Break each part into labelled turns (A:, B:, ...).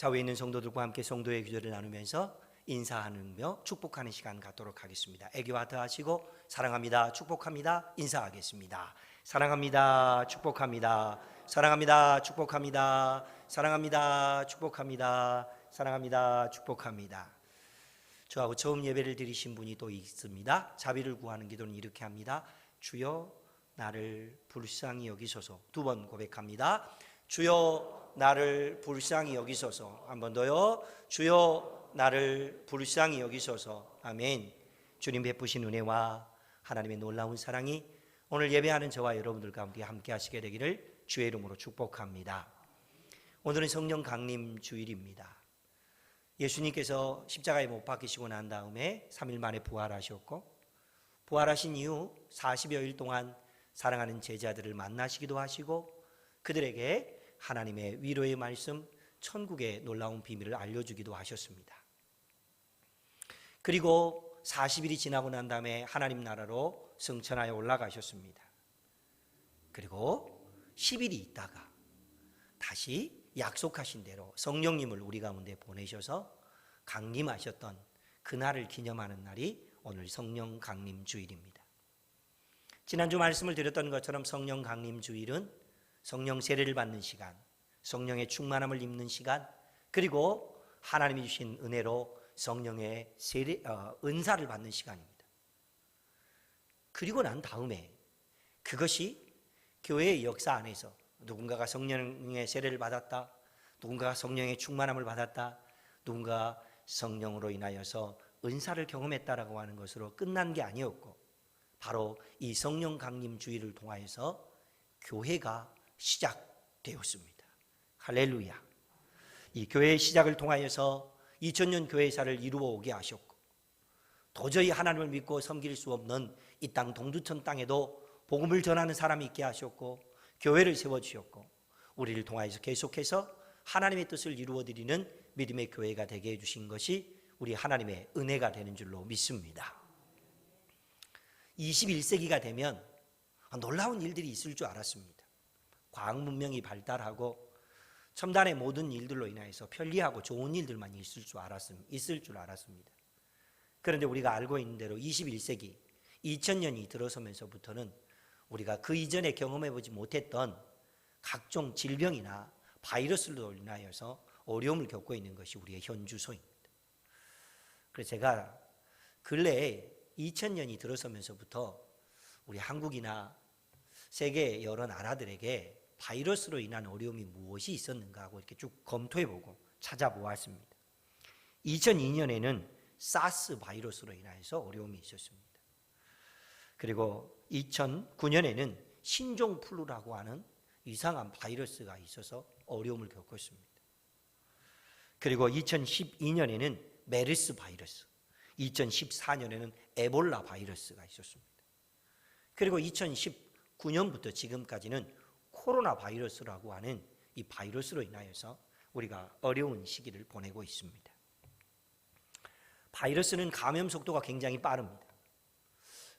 A: 좌우에 있는 성도들과 함께 성도의 기도를 나누면서 인사하며 축복하는 시간 갖도록 하겠습니다. 애교 하트 하시고 사랑합니다, 축복합니다, 인사하겠습니다. 사랑합니다, 축복합니다. 사랑합니다, 축복합니다. 사랑합니다, 축복합니다. 사랑합니다, 축복합니다. 저하고 처음 예배를 드리신 분이 또 있습니다. 자비를 구하는 기도는 이렇게 합니다. 주여 나를 불쌍히 여기소서. 두 번 고백합니다. 주여 나를 불쌍히 여기소서. 한 번 더요. 주여 나를 불쌍히 여기소서. 아멘. 주님 베푸신 은혜와 하나님의 놀라운 사랑이 오늘 예배하는 저와 여러분들 가운데 함께 하시게 되기를 주의 이름으로 축복합니다. 오늘은 성령 강림 주일입니다. 예수님께서 십자가에 못 박히시고 난 다음에 3일 만에 부활하셨고, 부활하신 이후 40여일 동안 사랑하는 제자들을 만나시기도 하시고 그들에게 하나님의 위로의 말씀, 천국의 놀라운 비밀을 알려주기도 하셨습니다. 그리고 40일이 지나고 난 다음에 하나님 나라로 승천하여 올라가셨습니다. 그리고 10일이 있다가 다시 약속하신 대로 성령님을 우리 가운데 보내셔서 강림하셨던 그날을 기념하는 날이 오늘 성령 강림 주일입니다. 지난주 말씀을 드렸던 것처럼 성령 강림 주일은 성령 세례를 받는 시간, 성령의 충만함을 입는 시간, 그리고 하나님이 주신 은혜로 성령의 은사를 받는 시간입니다. 그리고 난 다음에 그것이 교회의 역사 안에서 누군가가 성령의 세례를 받았다, 누군가가 성령의 충만함을 받았다, 누군가 성령으로 인하여서 은사를 경험했다라고 하는 것으로 끝난 게 아니었고, 바로 이 성령 강림 주일을 통하여서 교회가 시작되었습니다. 할렐루야. 이 교회의 시작을 통하여서 2000년 교회사를 이루어 오게 하셨고, 도저히 하나님을 믿고 섬길 수 없는 이 땅 동두천 땅에도 복음을 전하는 사람이 있게 하셨고, 교회를 세워주셨고, 우리를 통하여서 계속해서 하나님의 뜻을 이루어드리는 믿음의 교회가 되게 해주신 것이 우리 하나님의 은혜가 되는 줄로 믿습니다. 21세기가 되면 놀라운 일들이 있을 줄 알았습니다. 과학 문명이 발달하고 첨단의 모든 일들로 인하여서 편리하고 좋은 일들만 있을 줄 알았습니다. 그런데 우리가 알고 있는 대로 21세기 2000년이 들어서면서부터는 우리가 그 이전에 경험해보지 못했던 각종 질병이나 바이러스로 인하여서 어려움을 겪고 있는 것이 우리의 현주소입니다. 그래서 제가 근래에 2000년이 들어서면서부터 우리 한국이나 세계 여러 나라들에게 바이러스로 인한 어려움이 무엇이 있었는가 하고 이렇게 쭉 검토해보고 찾아보았습니다. 2002년에는 사스 바이러스로 인해서 어려움이 있었습니다. 그리고 2009년에는 신종플루라고 하는 이상한 바이러스가 있어서 어려움을 겪었습니다. 그리고 2012년에는 메르스 바이러스, 2014년에는 에볼라 바이러스가 있었습니다. 그리고 2019년부터 지금까지는 코로나 바이러스라고 하는 이 바이러스로 인하여서 우리가 어려운 시기를 보내고 있습니다. 바이러스는 감염 속도가 굉장히 빠릅니다.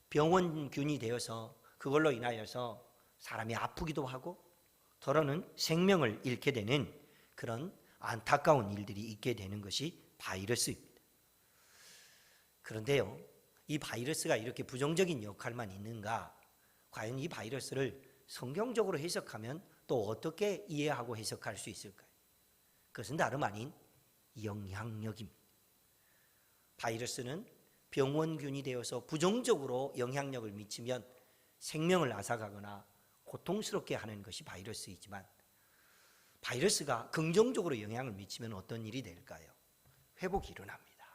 A: 병원균이 되어서 그걸로 인하여서 사람이 아프기도 하고 더러는 생명을 잃게 되는 그런 안타까운 일들이 있게 되는 것이 바이러스입니다. 그런데요, 이 바이러스가 이렇게 부정적인 역할만 있는가? 과연 이 바이러스를 성경적으로 해석하면 또 어떻게 이해하고 해석할 수 있을까요? 그것은 다름 아닌 영향력입니다. 바이러스는 병원균이 되어서 부정적으로 영향력을 미치면 생명을 앗아가거나 고통스럽게 하는 것이 바이러스이지만, 바이러스가 긍정적으로 영향을 미치면 어떤 일이 될까요? 회복이 일어납니다.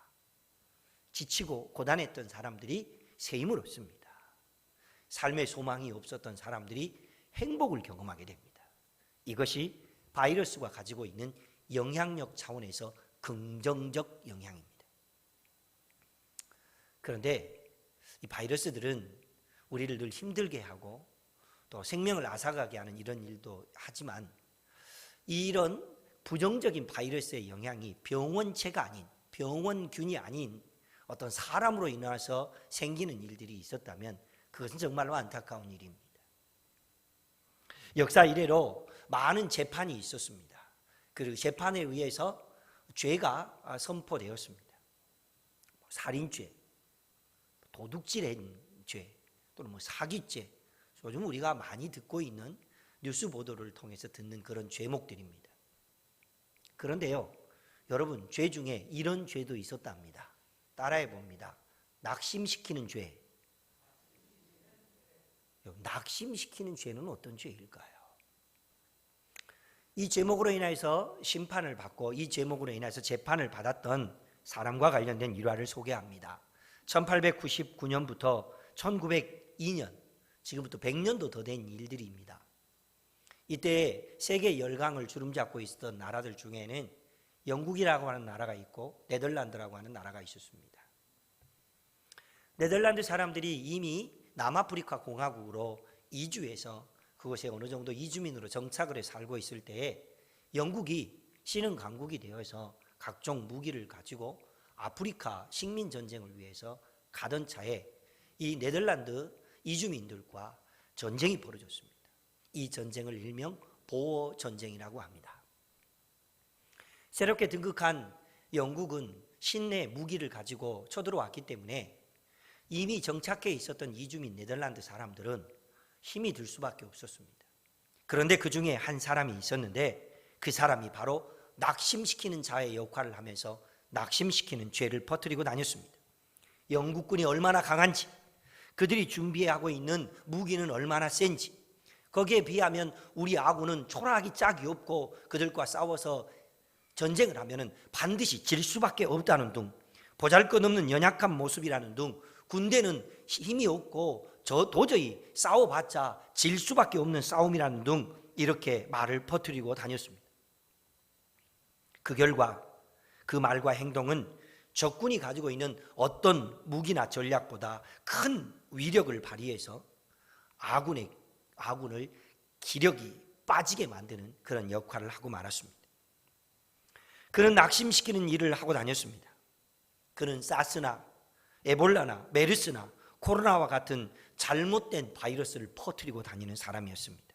A: 지치고 고단했던 사람들이 새 힘을 얻습니다. 삶의 소망이 없었던 사람들이 행복을 경험하게 됩니다. 이것이 바이러스가 가지고 있는 영향력 차원에서 긍정적 영향입니다. 그런데 이 바이러스들은 우리를 늘 힘들게 하고 또 생명을 앗아가게 하는 이런 일도 하지만, 이런 부정적인 바이러스의 영향이 병원체가 아닌, 병원균이 아닌 어떤 사람으로 인해서 생기는 일들이 있었다면 그것은 정말로 안타까운 일입니다. 역사 이래로 많은 재판이 있었습니다. 그 재판에 의해서 죄가 선포되었습니다. 살인죄, 도둑질한 죄, 또는 사기죄, 요즘 우리가 많이 듣고 있는 뉴스 보도를 통해서 듣는 그런 죄목들입니다. 그런데요, 여러분, 죄 중에 이런 죄도 있었답니다. 따라해 봅니다. 낙심시키는 죄. 낙심시키는 죄는 어떤 죄일까요? 이 제목으로 인해서 심판을 받고 이 제목으로 인해서 재판을 받았던 사람과 관련된 일화를 소개합니다. 1899년부터 1902년, 지금부터 100년도 더 된 일들입니다. 이때 세계 열강을 주름잡고 있었던 나라들 중에는 영국이라고 하는 나라가 있고 네덜란드라고 하는 나라가 있었습니다. 네덜란드 사람들이 이미 남아프리카 공화국으로 이주해서 그곳에 어느 정도 이주민으로 정착을 해 살고 있을 때에 영국이 신흥 강국이 되어서 각종 무기를 가지고 아프리카 식민 전쟁을 위해서 가던 차에 이 네덜란드 이주민들과 전쟁이 벌어졌습니다. 이 전쟁을 일명 보어 전쟁이라고 합니다. 새롭게 등극한 영국은 신내 무기를 가지고 쳐들어왔기 때문에 이미 정착해 있었던 이주민 네덜란드 사람들은 힘이 들 수밖에 없었습니다. 그런데 그 중에 한 사람이 있었는데 그 사람이 바로 낙심시키는 자의 역할을 하면서 낙심시키는 죄를 퍼뜨리고 다녔습니다. 영국군이 얼마나 강한지, 그들이 준비하고 있는 무기는 얼마나 센지, 거기에 비하면 우리 아군은 초라하기 짝이 없고 그들과 싸워서 전쟁을 하면 반드시 질 수밖에 없다는 둥, 보잘것없는 연약한 모습이라는 둥, 군대는 힘이 없고 저 도저히 싸워봤자 질 수밖에 없는 싸움이라는 둥, 이렇게 말을 퍼뜨리고 다녔습니다. 그 결과 그 말과 행동은 적군이 가지고 있는 어떤 무기나 전략보다 큰 위력을 발휘해서 아군을 기력이 빠지게 만드는 그런 역할을 하고 말았습니다. 그는 낙심시키는 일을 하고 다녔습니다. 그는 사스나 에볼라나 메르스나 코로나와 같은 잘못된 바이러스를 퍼뜨리고 다니는 사람이었습니다.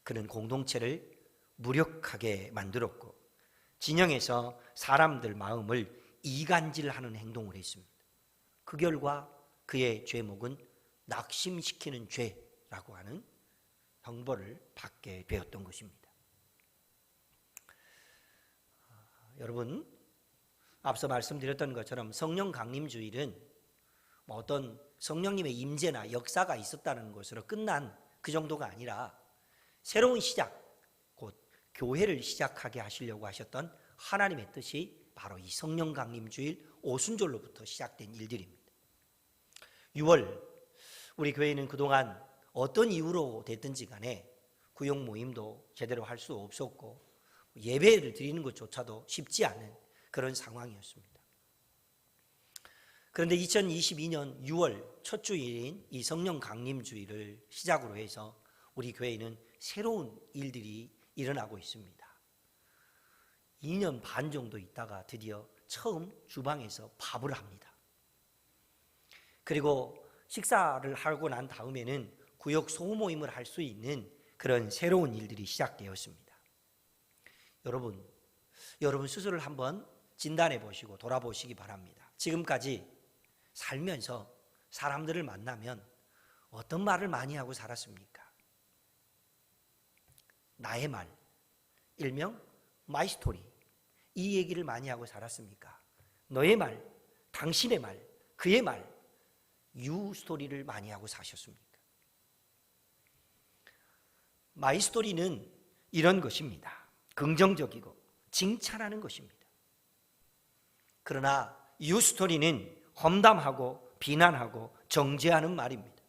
A: 그는 공동체를 무력하게 만들었고 진영에서 사람들 마음을 이간질하는 행동을 했습니다. 그 결과 그의 죄목은 낙심시키는 죄라고 하는 형벌을 받게 되었던 것입니다. 여러분, 앞서 말씀드렸던 것처럼 성령 강림주일은 어떤 성령님의 임재나 역사가 있었다는 것으로 끝난 그 정도가 아니라 새로운 시작, 곧 교회를 시작하게 하시려고 하셨던 하나님의 뜻이 바로 이 성령 강림주일 오순절로부터 시작된 일들입니다. 6월 우리 교회는 그동안 어떤 이유로 됐든지 간에 구역 모임도 제대로 할 수 없었고 예배를 드리는 것조차도 쉽지 않은 그런 상황이었습니다. 그런데 2022년 6월 첫 주일인 이 성령 강림주일을 시작으로 해서 우리 교회는 새로운 일들이 일어나고 있습니다. 2년 반 정도 있다가 드디어 처음 주방에서 밥을 합니다. 그리고 식사를 하고 난 다음에는 구역 소모임을 할 수 있는 그런 새로운 일들이 시작되었습니다. 여러분 스스로를 한번 진단해 보시고 돌아보시기 바랍니다. 지금까지 살면서 사람들을 만나면 어떤 말을 많이 하고 살았습니까? 나의 말, 일명 마이 스토리, 이 얘기를 많이 하고 살았습니까? 너의 말, 당신의 말, 그의 말, 유 스토리를 많이 하고 사셨습니까? 마이 스토리는 이런 것입니다. 긍정적이고 칭찬하는 것입니다. 그러나 유 스토리는 험담하고 비난하고 정죄하는 말입니다.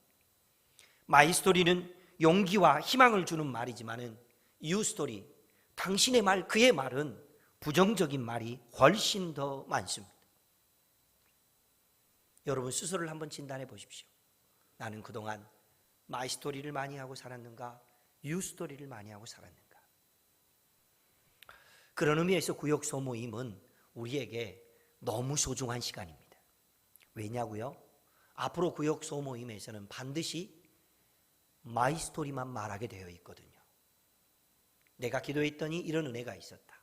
A: 마이 스토리는 용기와 희망을 주는 말이지만은 유 스토리, 당신의 말, 그의 말은 부정적인 말이 훨씬 더 많습니다. 여러분 스스로를 한번 진단해 보십시오. 나는 그동안 마이 스토리를 많이 하고 살았는가, 유 스토리를 많이 하고 살았는가? 그런 의미에서 구역 소모임은 우리에게 너무 소중한 시간입니다. 왜냐고요? 앞으로 구역 소모임에서는 반드시 마이 스토리만 말하게 되어 있거든요. 내가 기도했더니 이런 은혜가 있었다.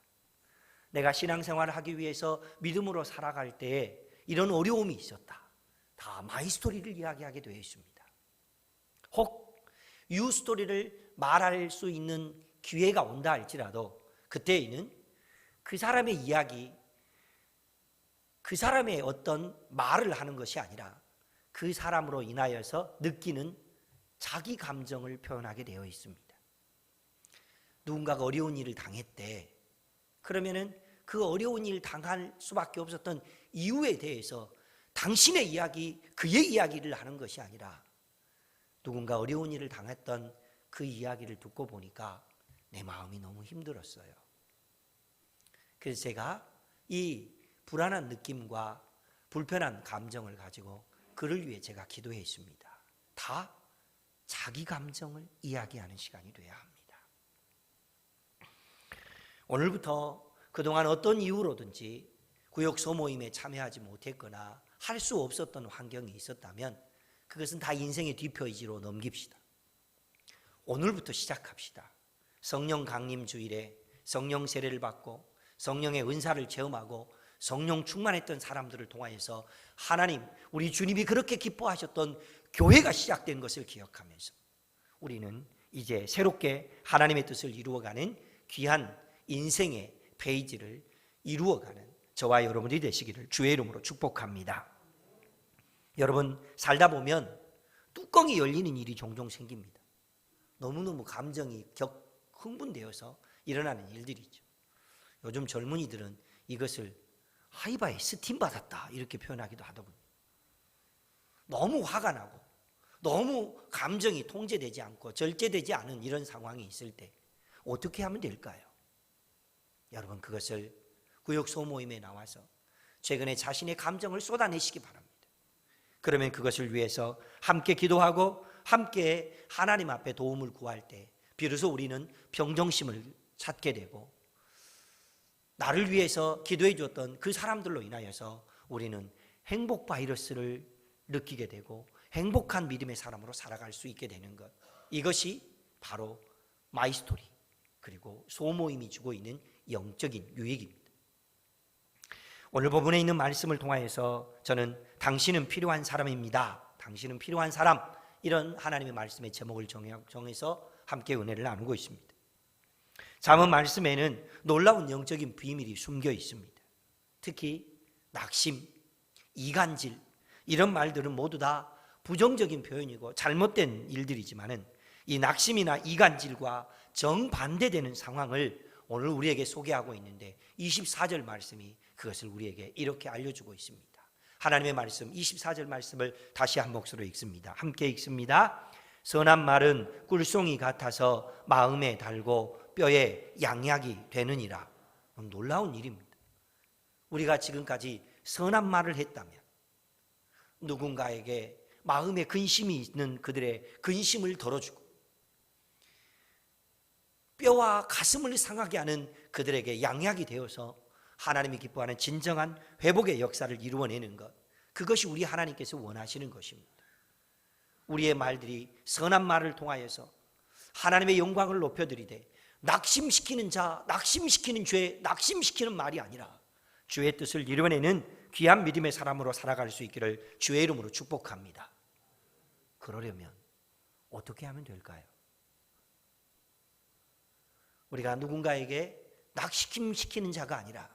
A: 내가 신앙생활을 하기 위해서 믿음으로 살아갈 때에 이런 어려움이 있었다. 다 마이 스토리를 이야기하게 되어 있습니다. 혹 유 스토리를 말할 수 있는 기회가 온다 할지라도 그때에는 그 사람의 이야기, 그 사람의 어떤 말을 하는 것이 아니라 그 사람으로 인하여서 느끼는 자기 감정을 표현하게 되어 있습니다. 누군가가 어려운 일을 당했대. 그러면은 그 어려운 일 당할 수밖에 없었던 이유에 대해서 당신의 이야기, 그의 이야기를 하는 것이 아니라 누군가 어려운 일을 당했던 그 이야기를 듣고 보니까 내 마음이 너무 힘들었어요. 그래서 제가 이 불안한 느낌과 불편한 감정을 가지고 그를 위해 제가 기도했습니다. 다 자기 감정을 이야기하는 시간이 돼야 합니다. 오늘부터 그동안 어떤 이유로든지 구역 소모임에 참여하지 못했거나 할 수 없었던 환경이 있었다면 그것은 다 인생의 뒷페이지로 넘깁시다. 오늘부터 시작합시다. 성령 강림 주일에 성령 세례를 받고 성령의 은사를 체험하고 성령 충만했던 사람들을 통하여서 하나님, 우리 주님이 그렇게 기뻐하셨던 교회가 시작된 것을 기억하면서 우리는 이제 새롭게 하나님의 뜻을 이루어가는 귀한 인생의 페이지를 이루어가는 저와 여러분이 되시기를 주의 이름으로 축복합니다. 여러분, 살다 보면 뚜껑이 열리는 일이 종종 생깁니다. 너무너무 감정이 흥분되어서 일어나는 일들이죠. 요즘 젊은이들은 이것을 하이바에 스팀 받았다 이렇게 표현하기도 하더군요. 너무 화가 나고 너무 감정이 통제되지 않고 절제되지 않은 이런 상황이 있을 때 어떻게 하면 될까요? 여러분, 그것을 구역 소모임에 나와서 최근에 자신의 감정을 쏟아내시기 바랍니다. 그러면 그것을 위해서 함께 기도하고 함께 하나님 앞에 도움을 구할 때 비로소 우리는 평정심을 찾게 되고 나를 위해서 기도해 주었던 그 사람들로 인하여서 우리는 행복 바이러스를 느끼게 되고 행복한 믿음의 사람으로 살아갈 수 있게 되는 것, 이것이 바로 마이스토리 그리고 소모임이 주고 있는 영적인 유익입니다. 오늘 본문에 있는 말씀을 통하여서 저는 당신은 필요한 사람입니다, 당신은 필요한 사람, 이런 하나님의 말씀의 제목을 정해서 함께 은혜를 나누고 있습니다. 잠언 말씀에는 놀라운 영적인 비밀이 숨겨 있습니다. 특히 낙심, 이간질, 이런 말들은 모두 다 부정적인 표현이고 잘못된 일들이지만은 이 낙심이나 이간질과 정반대되는 상황을 오늘 우리에게 소개하고 있는데 24절 말씀이 그것을 우리에게 이렇게 알려주고 있습니다. 하나님의 말씀 24절 말씀을 다시 한 목소리로 읽습니다. 함께 읽습니다. 선한 말은 꿀송이 같아서 마음에 달고 뼈에 양약이 되느니라. 놀라운 일입니다. 우리가 지금까지 선한 말을 했다면 누군가에게 마음에 근심이 있는 그들의 근심을 덜어주고 뼈와 가슴을 상하게 하는 그들에게 양약이 되어서 하나님이 기뻐하는 진정한 회복의 역사를 이루어내는 것, 그것이 우리 하나님께서 원하시는 것입니다. 우리의 말들이 선한 말을 통하여서 하나님의 영광을 높여드리되 낙심시키는 자, 낙심시키는 죄, 낙심시키는 말이 아니라 주의 뜻을 이루어내는 귀한 믿음의 사람으로 살아갈 수 있기를 주의 이름으로 축복합니다. 그러려면 어떻게 하면 될까요? 우리가 누군가에게 낙심시키는 자가 아니라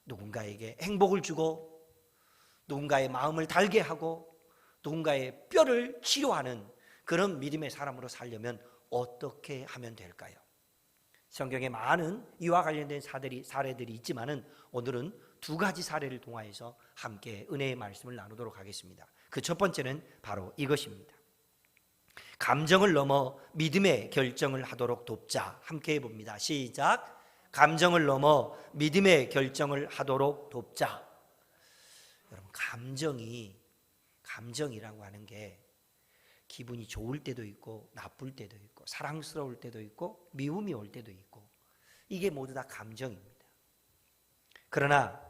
A: 누군가에게 행복을 주고 누군가의 마음을 달게 하고 누군가의 뼈를 치료하는 그런 믿음의 사람으로 살려면 어떻게 하면 될까요? 성경에 많은 이와 관련된 사례들이 있지만은 오늘은 두 가지 사례를 통하여서 함께 은혜의 말씀을 나누도록 하겠습니다. 그 첫 번째는 바로 이것입니다. 감정을 넘어 믿음의 결정을 하도록 돕자. 함께 해봅니다. 시작. 감정을 넘어 믿음의 결정을 하도록 돕자. 여러분, 감정이라고 하는 게 기분이 좋을 때도 있고 나쁠 때도 있고 사랑스러울 때도 있고 미움이 올 때도 있고 이게 모두 다 감정입니다. 그러나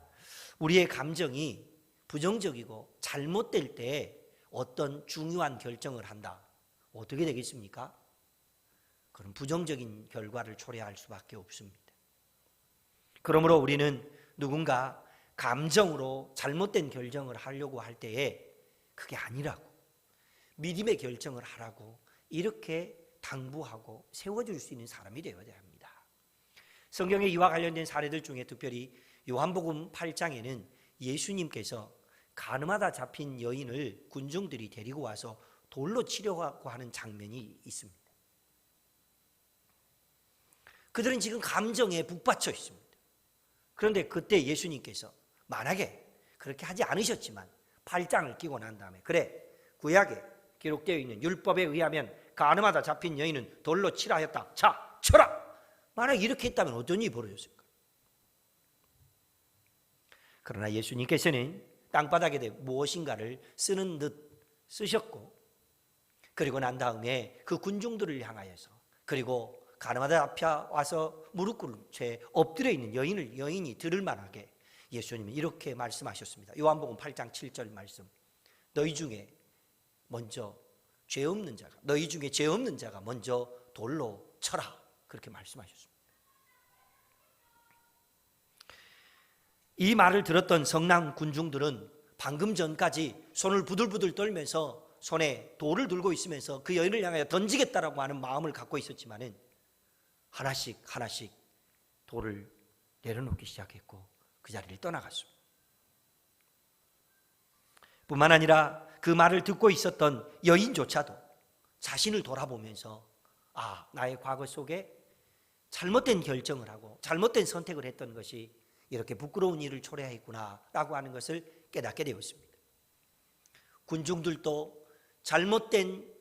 A: 우리의 감정이 부정적이고 잘못될 때 어떤 중요한 결정을 한다. 어떻게 되겠습니까? 그럼 부정적인 결과를 초래할 수밖에 없습니다. 그러므로 우리는 누군가 감정으로 잘못된 결정을 하려고 할 때에 그게 아니라고, 믿음의 결정을 하라고 이렇게 당부하고 세워줄 수 있는 사람이 되어야 합니다. 성경에 이와 관련된 사례들 중에 특별히 요한복음 8장에는 예수님께서 가늠하다 잡힌 여인을 군중들이 데리고 와서 돌로 치려고 하는 장면이 있습니다. 그들은 지금 감정에 북받쳐 있습니다. 그런데 그때 예수님께서 만약에 그렇게 하지 않으셨지만 8장을 끼고 난 다음에, 그래, 구약에 기록되어 있는 율법에 의하면 가늠하다 잡힌 여인은 돌로 치라 하였다. 자, 쳐라! 만약 이렇게 했다면 어떤 일이 벌어졌을까? 그러나 예수님께서는 땅바닥에 무엇인가를 쓰는 듯 쓰셨고, 그리고 난 다음에 그 군중들을 향하여서, 그리고 가늠하다 잡혀와서 무릎 꿇은 채 엎드려 있는 여인이 들을 만하게 예수님은 이렇게 말씀하셨습니다. 요한복음 8장 7절 말씀. 너희 중에 죄 없는 자가 먼저 돌로 쳐라. 그렇게 말씀하셨습니다. 이 말을 들었던 성난 군중들은 방금 전까지 손을 부들부들 떨면서 손에 돌을 들고 있으면서 그 여인을 향하여 던지겠다라고 하는 마음을 갖고 있었지만은 하나씩 돌을 내려놓기 시작했고 그 자리를 떠나갔습니다. 뿐만 아니라 그 말을 듣고 있었던 여인조차도 자신을 돌아보면서 나의 과거 속에 잘못된 결정을 하고 잘못된 선택을 했던 것이 이렇게 부끄러운 일을 초래했구나 라고 하는 것을 깨닫게 되었습니다. 군중들도 잘못된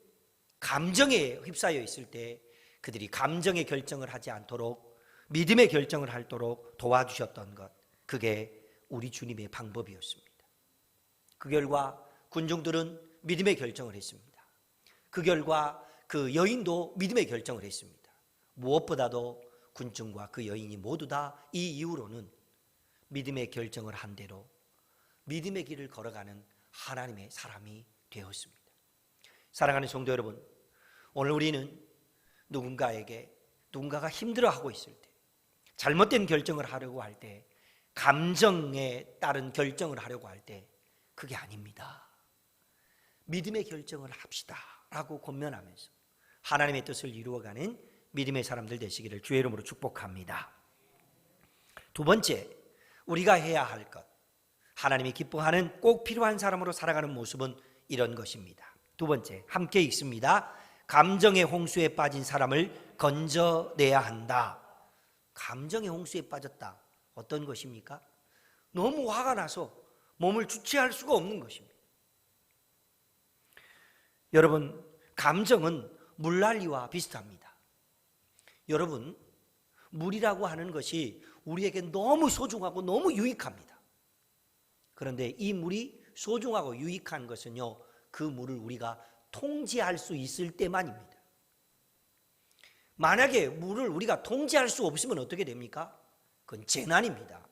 A: 감정에 휩싸여 있을 때 그들이 감정의 결정을 하지 않도록 믿음의 결정을 하도록 도와주셨던 것, 그게 우리 주님의 방법이었습니다. 그 결과 군중들은 믿음의 결정을 했습니다. 그 결과 그 여인도 믿음의 결정을 했습니다. 무엇보다도 군중과 그 여인이 모두 다 이 이후로는 믿음의 결정을 한 대로 믿음의 길을 걸어가는 하나님의 사람이 되었습니다. 사랑하는 성도 여러분, 오늘 우리는 누군가가 힘들어하고 있을 때, 잘못된 결정을 하려고 할 때, 감정에 따른 결정을 하려고 할 때 그게 아닙니다. 믿음의 결정을 합시다 라고 권면하면서 하나님의 뜻을 이루어가는 믿음의 사람들 되시기를 주의 이름으로 축복합니다. 두 번째, 우리가 해야 할 것, 하나님이 기뻐하는 꼭 필요한 사람으로 살아가는 모습은 이런 것입니다. 두 번째, 함께 읽습니다. 감정의 홍수에 빠진 사람을 건져내야 한다. 감정의 홍수에 빠졌다. 어떤 것입니까? 너무 화가 나서 몸을 주체할 수가 없는 것입니다. 여러분, 감정은 물난리와 비슷합니다. 여러분, 물이라고 하는 것이 우리에게 너무 소중하고 너무 유익합니다. 그런데 이 물이 소중하고 유익한 것은요, 그 물을 우리가 통제할 수 있을 때만입니다. 만약에 물을 우리가 통제할 수 없으면 어떻게 됩니까? 그건 재난입니다.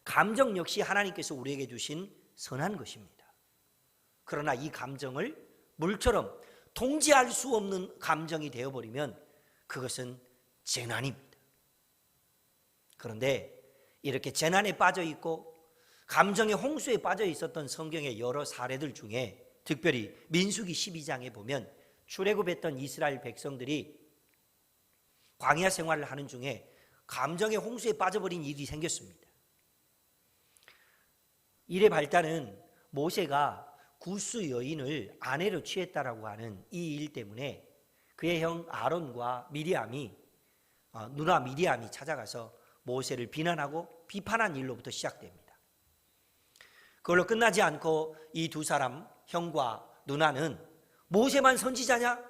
A: 감정 역시 하나님께서 우리에게 주신 선한 것입니다. 그러나 이 감정을 물처럼 통제할 수 없는 감정이 되어버리면 그것은 재난입니다. 그런데 이렇게 재난에 빠져 있고 감정의 홍수에 빠져 있었던 성경의 여러 사례들 중에 특별히 민수기 12장에 보면 출애굽했던 이스라엘 백성들이 광야 생활을 하는 중에 감정의 홍수에 빠져버린 일이 생겼습니다. 일의 발단은 모세가 구스 여인을 아내로 취했다라고 하는 이 일 때문에 그의 형 아론과 누나 미리암이 찾아가서 모세를 비난하고 비판한 일로부터 시작됩니다. 그걸로 끝나지 않고 이 두 사람, 형과 누나는 모세만 선지자냐?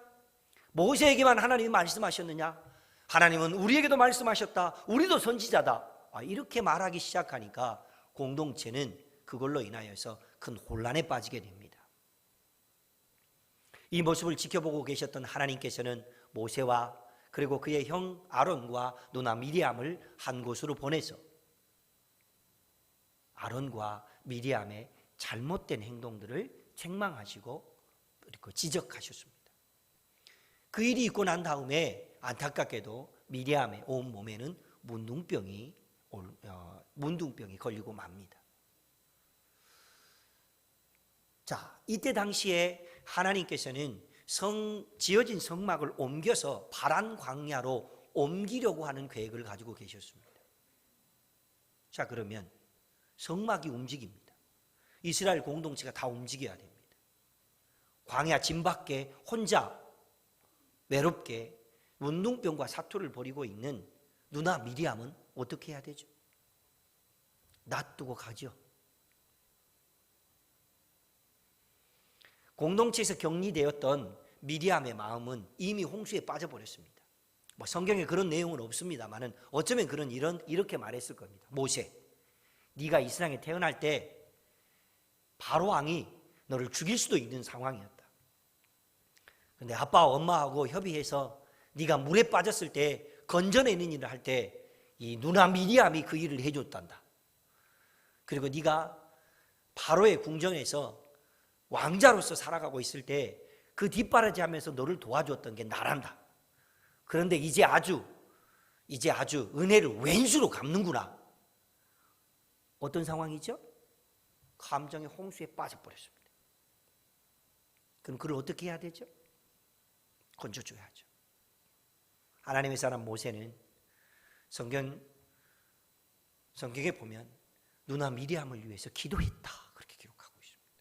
A: 모세에게만 하나님이 말씀하셨느냐? 하나님은 우리에게도 말씀하셨다. 우리도 선지자다. 이렇게 말하기 시작하니까 공동체는 그걸로 인하여서 큰 혼란에 빠지게 됩니다. 이 모습을 지켜보고 계셨던 하나님께서는 모세와 그리고 그의 형 아론과 누나 미리암을 한 곳으로 보내서 아론과 미리암의 잘못된 행동들을 책망하시고 그리고 지적하셨습니다. 그 일이 있고 난 다음에 안타깝게도 미리암의 온 몸에는 문둥병이 걸리고 맙니다. 자, 이때 당시에 하나님께서는 지어진 성막을 옮겨서 파란 광야로 옮기려고 하는 계획을 가지고 계셨습니다. 자, 그러면 성막이 움직입니다. 이스라엘 공동체가 다 움직여야 됩니다. 광야 진밖에 혼자 외롭게 문둥병과 사투를 벌이고 있는 누나 미리암은 어떻게 해야 되죠? 놔두고 가죠. 공동체에서 격리되었던 미리암의 마음은 이미 홍수에 빠져버렸습니다. 성경에 그런 내용은 없습니다만은 어쩌면 이렇게 말했을 겁니다. 모세, 네가 이 세상에 태어날 때 바로 왕이 너를 죽일 수도 있는 상황이었다. 근데 아빠와 엄마하고 협의해서 네가 물에 빠졌을 때 건져내는 일을 할 때 이 누나 미리암이 그 일을 해줬단다. 그리고 네가 바로의 궁정에서 왕자로서 살아가고 있을 때 그 뒷바라지 하면서 너를 도와줬던 게 나란다. 그런데 이제 아주 은혜를 왼수로 갚는구나. 어떤 상황이죠? 감정의 홍수에 빠져버렸습니다. 그럼 그걸 어떻게 해야 되죠? 건져줘야죠. 하나님의 사람 모세는 성경에 보면 누나 미리암을 위해서 기도했다 그렇게 기록하고 있습니다.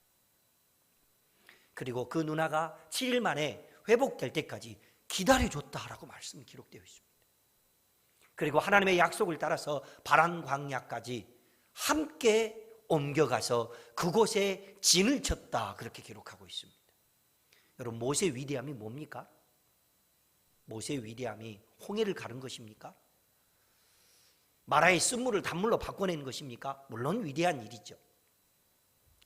A: 그리고 그 누나가 7일 만에 회복될 때까지 기다려줬다라고 말씀이 기록되어 있습니다. 그리고 하나님의 약속을 따라서 바란 광야까지 함께 옮겨가서 그곳에 진을 쳤다 그렇게 기록하고 있습니다. 여러분, 모세의 위대함이 뭡니까? 모세의 위대함이 홍해를 가른 것입니까? 마라의 쓴물을 단물로 바꿔내는 것입니까? 물론 위대한 일이죠.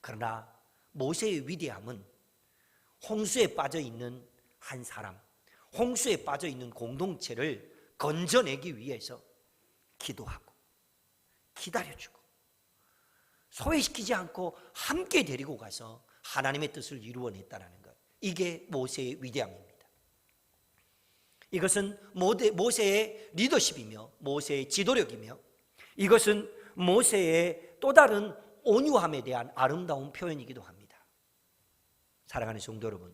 A: 그러나 모세의 위대함은 홍수에 빠져있는 한 사람, 홍수에 빠져있는 공동체를 건져내기 위해서 기도하고 기다려주고 소외시키지 않고 함께 데리고 가서 하나님의 뜻을 이루어냈다는 것, 이게 모세의 위대함입니다. 이것은 모세의 리더십이며 모세의 지도력이며 이것은 모세의 또 다른 온유함에 대한 아름다운 표현이기도 합니다. 사랑하는 성도 여러분,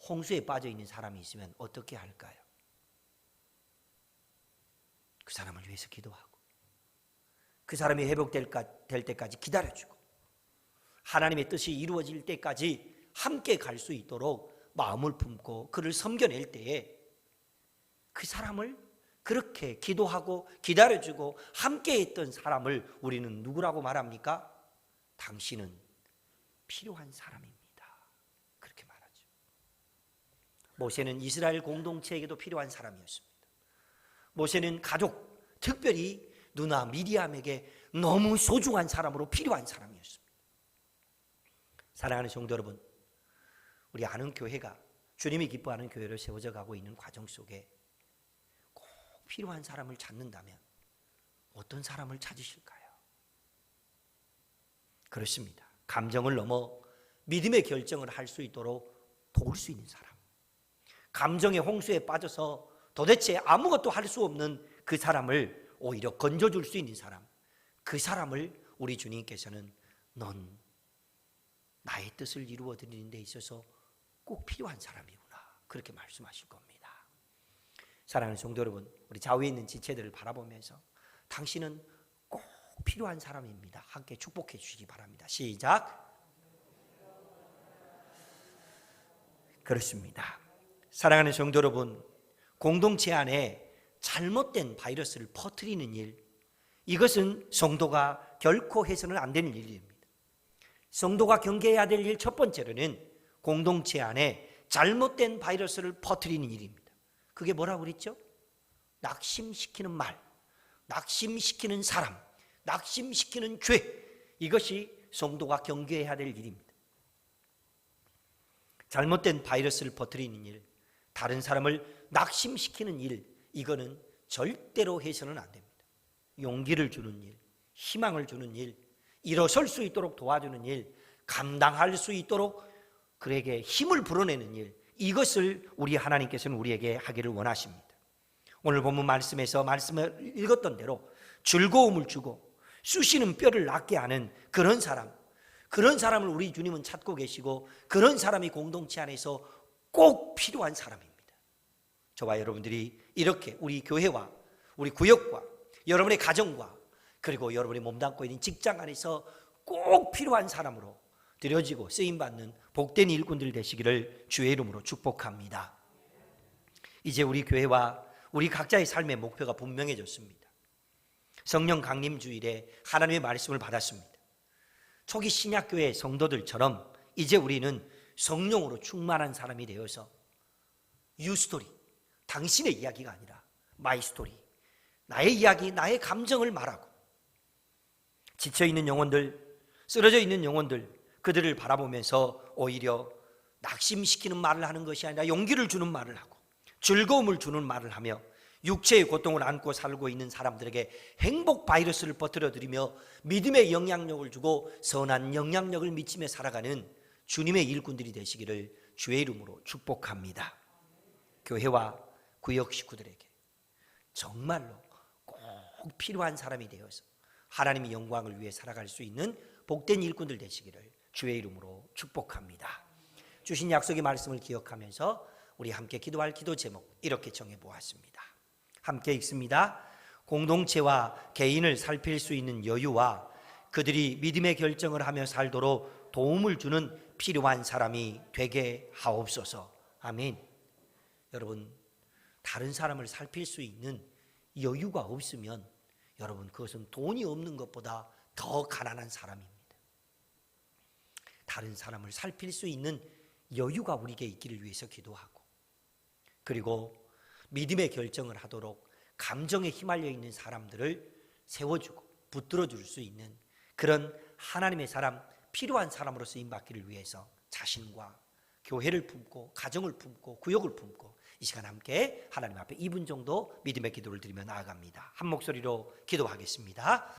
A: 홍수에 빠져있는 사람이 있으면 어떻게 할까요? 그 사람을 위해서 기도하고 그 사람이 회복될 때까지 기다려주고 하나님의 뜻이 이루어질 때까지 함께 갈 수 있도록 마음을 품고 그를 섬겨낼 때에 그 사람을 그렇게 기도하고 기다려주고 함께했던 사람을 우리는 누구라고 말합니까? 당신은 필요한 사람입니다. 그렇게 말하죠. 모세는 이스라엘 공동체에게도 필요한 사람이었습니다. 모세는 가족, 특별히 누나 미리암에게 너무 소중한 사람으로 필요한 사람이었습니다. 사랑하는 성도 여러분, 우리 아는 교회가 주님이 기뻐하는 교회로 세워져 가고 있는 과정 속에 꼭 필요한 사람을 찾는다면 어떤 사람을 찾으실까요? 그렇습니다. 감정을 넘어 믿음의 결정을 할 수 있도록 도울 수 있는 사람, 감정의 홍수에 빠져서 도대체 아무것도 할 수 없는 그 사람을 오히려 건져줄 수 있는 사람, 그 사람을 우리 주님께서는 넌 나의 뜻을 이루어드리는 데 있어서 꼭 필요한 사람이구나 그렇게 말씀하실 겁니다. 사랑하는 성도 여러분, 우리 좌우에 있는 지체들을 바라보면서 당신은 꼭 필요한 사람입니다. 함께 축복해 주시기 바랍니다. 시작. 그렇습니다. 사랑하는 성도 여러분, 공동체 안에 잘못된 바이러스를 퍼뜨리는 일, 이것은 성도가 결코 해서는 안 되는 일입니다. 성도가 경계해야 될 일 첫 번째로는 공동체 안에 잘못된 바이러스를 퍼뜨리는 일입니다. 그게 뭐라고 그랬죠? 낙심시키는 말, 낙심시키는 사람, 낙심시키는 죄, 이것이 성도가 경계해야 될 일입니다. 잘못된 바이러스를 퍼뜨리는 일, 다른 사람을 낙심시키는 일, 이거는 절대로 해서는 안 됩니다. 용기를 주는 일, 희망을 주는 일, 일어설 수 있도록 도와주는 일, 감당할 수 있도록 그에게 힘을 불어내는 일, 이것을 우리 하나님께서는 우리에게 하기를 원하십니다. 오늘 본문 말씀에서 말씀을 읽었던 대로 즐거움을 주고 쑤시는 뼈를 낫게 하는 그런 사람을 우리 주님은 찾고 계시고, 그런 사람이 공동체 안에서 꼭 필요한 사람입니다. 저와 여러분들이 이렇게 우리 교회와 우리 구역과 여러분의 가정과 그리고 여러분이 몸담고 있는 직장 안에서 꼭 필요한 사람으로 드려지고 쓰임받는 복된 일꾼들 되시기를 주의 이름으로 축복합니다. 이제 우리 교회와 우리 각자의 삶의 목표가 분명해졌습니다. 성령 강림 주일에 하나님의 말씀을 받았습니다. 초기 신약교회 성도들처럼 이제 우리는 성령으로 충만한 사람이 되어서 유스토리, 당신의 이야기가 아니라 마이 스토리, 나의 이야기, 나의 감정을 말하고, 지쳐있는 영혼들, 쓰러져 있는 영혼들, 그들을 바라보면서 오히려 낙심시키는 말을 하는 것이 아니라 용기를 주는 말을 하고 즐거움을 주는 말을 하며 육체의 고통을 안고 살고 있는 사람들에게 행복 바이러스를 퍼뜨려드리며 믿음의 영향력을 주고 선한 영향력을 미치며 살아가는 주님의 일꾼들이 되시기를 주의 이름으로 축복합니다. 교회와 구역 식구들에게 정말로 꼭 필요한 사람이 되어서 하나님의 영광을 위해 살아갈 수 있는 복된 일꾼들 되시기를 주의 이름으로 축복합니다. 주신 약속의 말씀을 기억하면서 우리 함께 기도할 기도 제목 이렇게 정해 보았습니다. 함께 읽습니다. 공동체와 개인을 살필 수 있는 여유와 그들이 믿음의 결정을 하며 살도록 도움을 주는 필요한 사람이 되게 하옵소서. 아멘. 여러분, 다른 사람을 살필 수 있는 여유가 없으면 여러분, 그것은 돈이 없는 것보다 더 가난한 사람입니다. 다른 사람을 살필 수 있는 여유가 우리에게 있기를 위해서 기도하고, 그리고 믿음의 결정을 하도록 감정에 휘말려 있는 사람들을 세워주고 붙들어 줄 수 있는 그런 하나님의 사람, 필요한 사람으로 쓰임받기를 위해서 자신과 교회를 품고 가정을 품고 구역을 품고 이 시간 함께 하나님 앞에 2분 정도 믿음의 기도를 드리며 나아갑니다. 한 목소리로 기도하겠습니다.